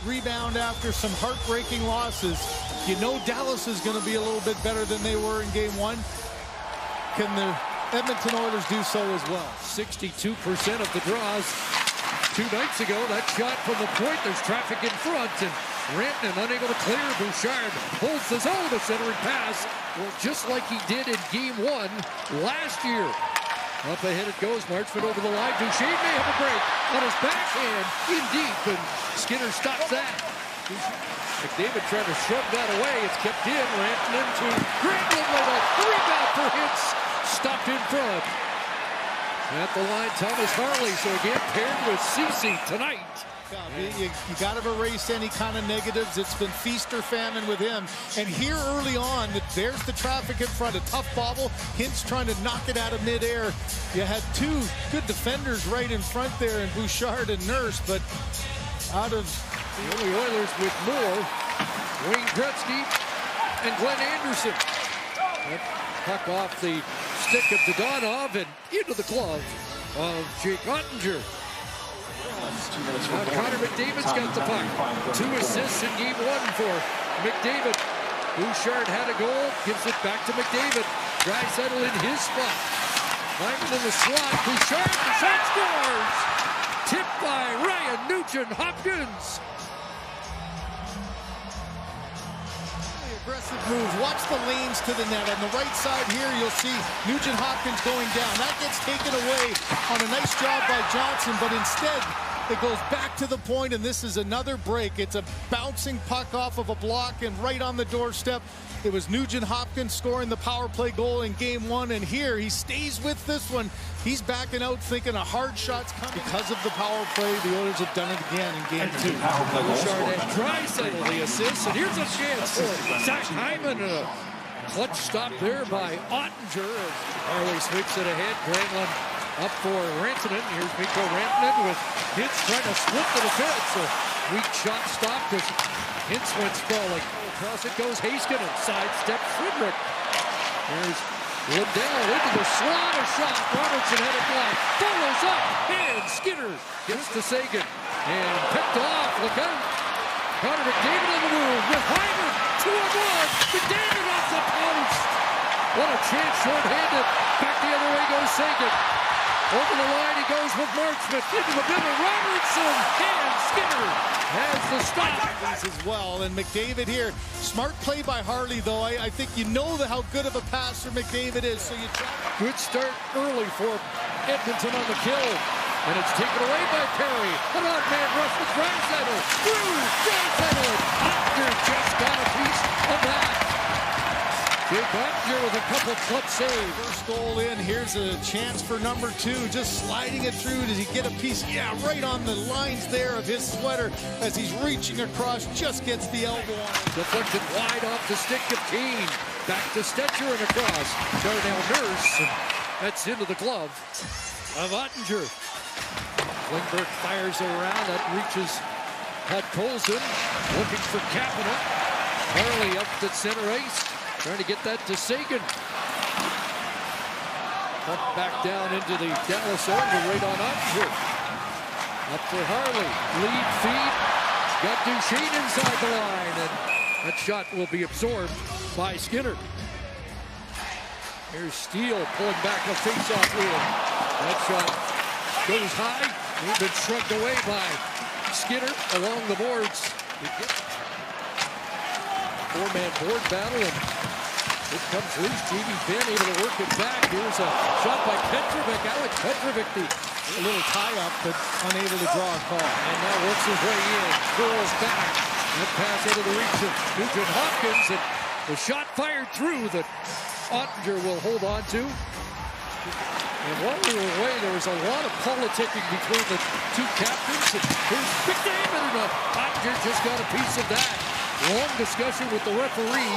rebound after some heartbreaking losses. You know Dallas is going to be a little bit better than they were in game one. Can the Edmonton Oilers do so as well? 62% of the draws 2 nights ago. That shot from the point. There's traffic in front, and Rantanen unable to clear. Bouchard holds his own, a centering pass. Well, just like he did in game one last year. Up ahead it goes. Marchment over the line. Bouchard may have a break on his backhand. In deep, and Skinner stops that. McDavid trying to shrug that away. It's kept in. Rantanen to Granlund with a rebound for Hintz. Stopped in front. At the line, Thomas Harley. So again, paired with Ceci tonight. You got to erase any kind of negatives. It's been feast or famine with him. And here early on, there's the traffic in front. A tough bobble. Hintz trying to knock it out of midair. You had two good defenders right in front there in Bouchard and Nurse, but out of the only Oilers with more, Wayne Gretzky and Glenn Anderson. That puck off the stick of Dodonov and into the glove of Jake Ottinger. Now Connor McDavid's got the puck. 2 assists in game one for McDavid. Bouchard had a goal, gives it back to McDavid. Draisaitl in his spot. Hyman in the slot. Bouchard, the shot scores! Tipped by Ryan Nugent-Hopkins. Aggressive move. Watch the lanes to the net. On the right side here, you'll see Nugent-Hopkins going down. That gets taken away on a nice job by Johnson, but instead it goes back to the point, and this is another break. It's a bouncing puck off of a block and right on the doorstep. It was Nugent-Hopkins scoring the power play goal in game one, and here he stays with this one. He's backing out thinking a hard shot's coming. Because of the power play, the Oilers have done it again in game two. Bouchard and Draisaitl the assist, and here's a chance for Zach Hyman. A clutch stop there by Ottinger. Harley sweeps it ahead. Granlund up for Rantanen. Here's Mikko Rantanen with Hintz trying to split the defense. A weak shot stopped as Hintz went sprawling. Across it goes Heiskanen. Sidestep Frederick. Here's Lindell into the slot. A shot. Robertson had it blocked. Follows up. And Skinner gets to Seguin. And picked off. Look out. Connor McDavid in the move with Hyman. 2-on-1. McDavid off the post. What a chance short-handed. Back the other way goes Seguin. Over the line he goes with Marchment. Into the middle. Robertson. And Skinner has the stop. As well, and McDavid here. Smart play by Harley, though. I think you know how good of a passer McDavid is, so you try. Good start early for Edmonton on the kill. And it's taken away by Perry. An odd man rush with Draisaitl. Through Draisaitl. Ottinger just got a piece of that. Jake Ottinger with a couple clutch saves. First goal in. Here's a chance for number 2. Just sliding it through. Does he get a piece? Yeah, right on the lines there of his sweater as he's reaching across. Just gets the elbow on it. Deflected wide off the stick of Kane. Back to Stetcher and across. Darnell Nurse. And that's into the glove of Ottinger. Lindbergh fires it around. That reaches Podkolzin. Looking for Kapanen. Harley up to center ice. Trying to get that to Seguin. Up back down into the Dallas Oilers, right on Ottinger. Up for Harley. Lead feed. Got Duchesne inside the line, and that shot will be absorbed by Skinner. Here's Steele pulling back a face-off wheel. That shot goes high. He's been shrugged away by Skinner along the boards. Four-man board battle, and it comes loose. Jamie Benn able to work it back. Here's a shot by Petrovic. Alex Petrovic, a little tie-up, but unable to draw a call. And now works his way in. Curls back. That pass into the reach of Nugent-Hopkins. And the shot fired through that Ottinger will hold on to. And while we were away, there was a lot of politicking between the two captains. And here's McDavid, and Ottinger just got a piece of that. Long discussion with the referee.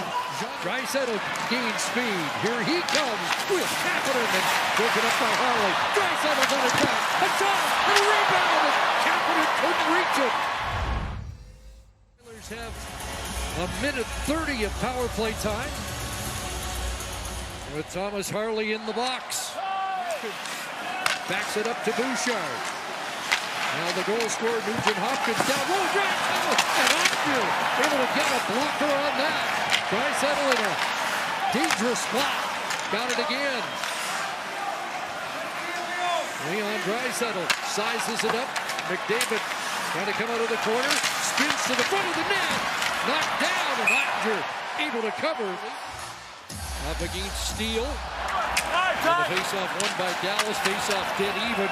Draisaitl gains speed. Here he comes with Kapanen, and broken up by Harley. Draisaitl's on attack. A shot and a rebound, and Kapanen couldn't reach it. Oilers have a minute 30 of power play time with Thomas Harley in the box. Backs it up to Bouchard. Now the goal scorer, Nugent Hopkins, down low, Draisaitl, and Oettinger able to get a blocker on that. Draisaitl in a dangerous spot. Got it again. Leon Draisaitl sizes it up. McDavid trying to come out of the corner. Spins to the front of the net. Knocked down, and Oettinger able to cover. Up against Steele. And the faceoff won by Dallas. Faceoff dead even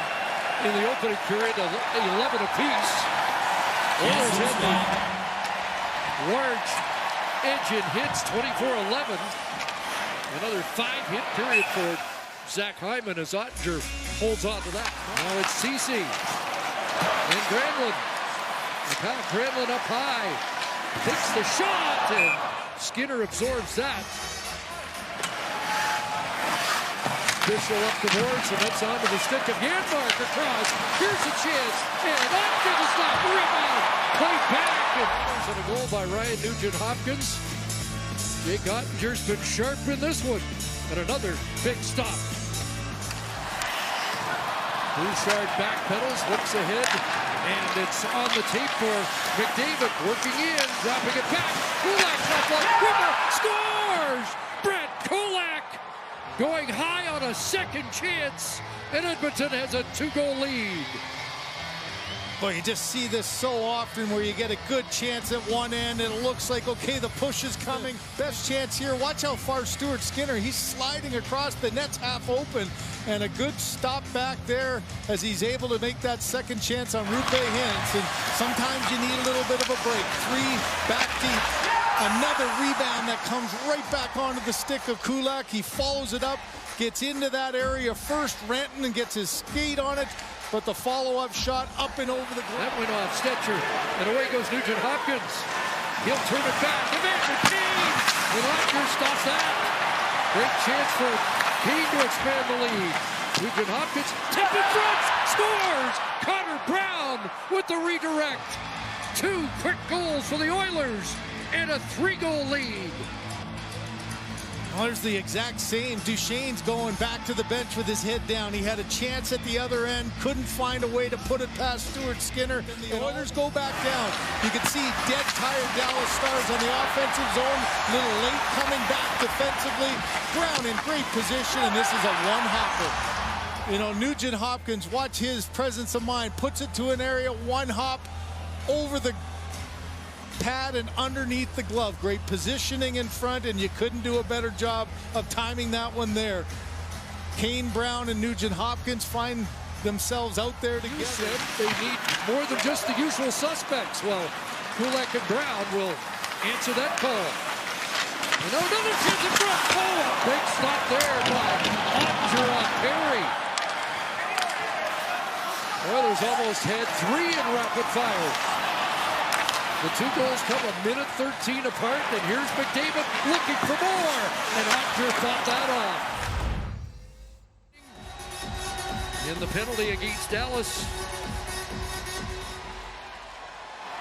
in the opening period. 11 apiece. Oilers had the large edge in hits. 24-11. Another 5-hit period for Zach Hyman as Oettinger holds on to that. Now it's Ceci and Granlund. Granlund up high. Takes the shot, and Skinner absorbs that. Official up the boards, and that's onto the stick of Janmark across. Here's a chance, and Oettinger the stop. Rebound. Play back, and a goal by Ryan Nugent-Hopkins. Jake Oettinger's been sharp in this one. And another big stop. Bouchard backpedals, looks ahead, and it's on the tape for McDavid. Working in, dropping it back. Kulak left line, Ripper scores! Brett Kulak going high on a second chance, and Edmonton has a 2-goal lead. Boy, you just see this so often where you get a good chance at one end and it looks like, okay, the push is coming. Best chance here. Watch how far Stuart Skinner, he's sliding across. The net's half open, and a good stop back there as he's able to make that second chance on Rupe Hintz. And sometimes you need a little bit of a break. 3 back deep. Another rebound that comes right back onto the stick of Kulak. He follows it up, gets into that area first. Rantanen gets his skate on it. But the follow-up shot up and over the goal. That went off Stetcher, and away goes Nugent-Hopkins. He'll turn it back. Evander Kane! And Oettinger stops that. Great chance for Kane to expand the lead. Nugent-Hopkins, tip in front, scores! Connor Brown with the redirect. 2 quick goals for the Oilers, and a 3-goal lead. Well, there's the exact same. Duchesne's going back to the bench with his head down. He had a chance at the other end, couldn't find a way to put it past Stuart Skinner. And the Oilers go back down. You can see dead tired Dallas Stars on the offensive zone. A little late coming back defensively. Brown in great position, and this is a one-hopper. You know, Nugent-Hopkins, watch his presence of mind. Puts it to an area, one hop over the pad and underneath the glove. Great positioning in front, and you couldn't do a better job of timing that one there. Kane, Brown, and Nugent-Hopkins find themselves out there together. They need more than just the usual suspects. Well, Kulak and Brown will answer that call. And another chance in front. Oh, big stop there by Oettinger on Perry. Oilers almost had 3 in rapid fire. The 2 goals come a minute 13 apart, and here's McDavid looking for more, and Oettinger fought that off. In the penalty against Dallas,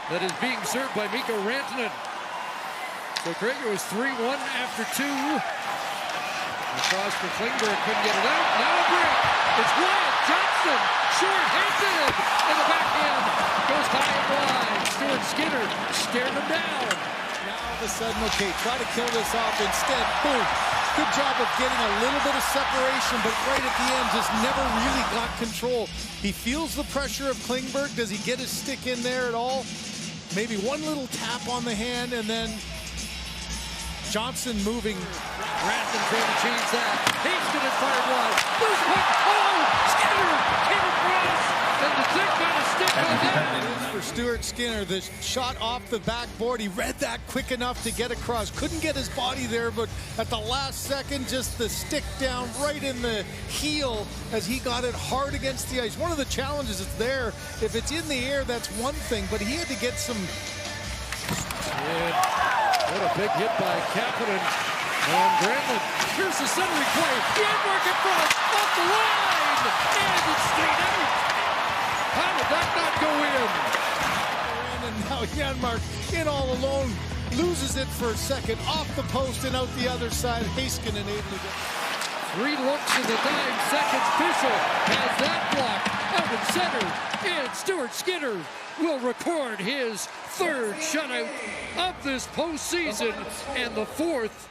that is being served by Mikko Rantanen. So Craig, it was 3-1 after 2. Across for Klingberg, couldn't get it out. Now a break. It's Wyatt Johnston, short-handed, and the backhand goes high and wide. Stuart Skinner stared him down. Now all of a sudden, okay, try to kill this off. Instead, boom. Good job of getting a little bit of separation, but right at the end, just never really got control. He feels the pressure of Klingberg. Does he get his stick in there at all? Maybe one little tap on the hand, and then Johnson moving. Rantanen trying to change that. Haston is fired wide. There's one. Oh! Skinner came across, and the thing got a stick on that. For Stuart Skinner, the shot off the backboard, he read that quick enough to get across. Couldn't get his body there, but at the last second, just the stick down right in the heel as he got it hard against the ice. One of the challenges is there. If it's in the air, that's one thing, but he had to get some. And what a big hit by Kapanen on Granlund. Here's the centering play. Janmark in front, off the line, and it's straight out. How did that not go in? And now Janmark in all alone, loses it for a second, off the post and out the other side. Heiskanen able to get 3 looks in the 9 seconds. Fischl has that block out in center. And Stuart Skinner will record his third shutout of this postseason and the fourth